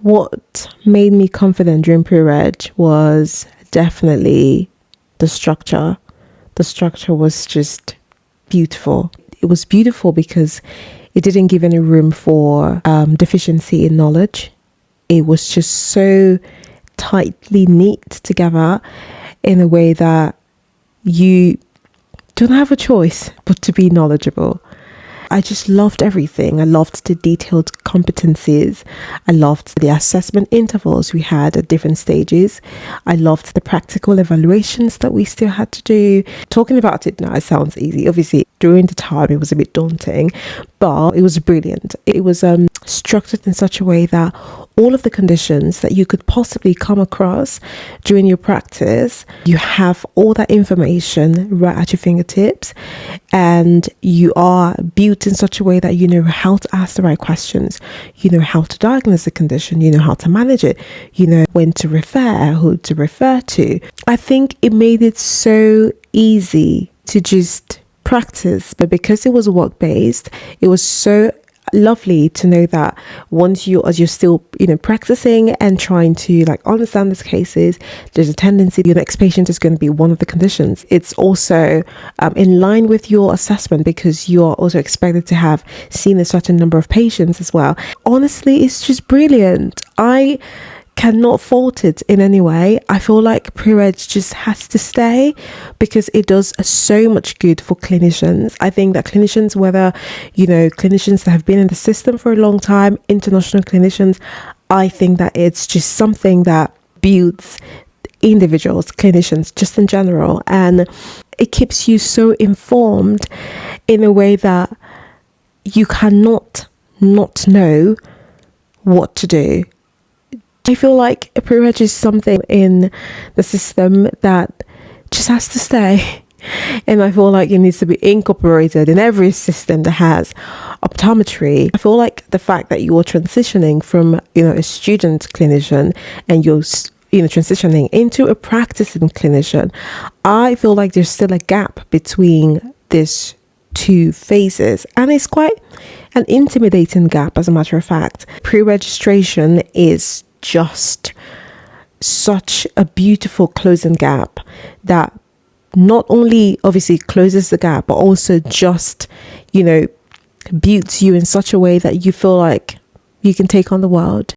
What made me confident during pre-reg was definitely the structure. The structure was just beautiful. It was beautiful because it didn't give any room for deficiency in knowledge. It was just so tightly knit together in a way that you don't have a choice but to be knowledgeable. I just loved everything. I loved the detailed competencies. I loved the assessment intervals we had at different stages. I loved the practical evaluations that we still had to do. Talking about it now, it sounds easy. Obviously, during the time, it was a bit daunting, but it was brilliant. It was structured in such a way that all of the conditions that you could possibly come across during your practice, you have all that information right at your fingertips, and you are built in such a way that you know how to ask the right questions, you know how to diagnose the condition, you know how to manage it, you know when to refer, who to refer to. I think it made it so easy to just practice, but because it was work-based, it was so lovely to know that once as you're still practicing and trying to understand these cases, there's a tendency your next patient is going to be one of the conditions. It's also in line with your assessment because you're also expected to have seen a certain number of patients as well. Honestly, it's just brilliant. I cannot fault it in any way. I feel like pre-reg just has to stay because it does so much good for clinicians. I think that clinicians, whether clinicians that have been in the system for a long time, international clinicians, I think that it's just something that builds individuals, clinicians just in general, and it keeps you so informed in a way that you cannot not know what to do. I feel like a pre-reg is something in the system that just has to stay. And I feel like it needs to be incorporated in every system that has optometry. I feel like the fact that you're transitioning from, a student clinician and you're, transitioning into a practicing clinician, I feel like there's still a gap between these two phases. And it's quite an intimidating gap, as a matter of fact. Pre-registration is just such a beautiful closing gap that not only obviously closes the gap, but also just, builds you in such a way that you feel like you can take on the world.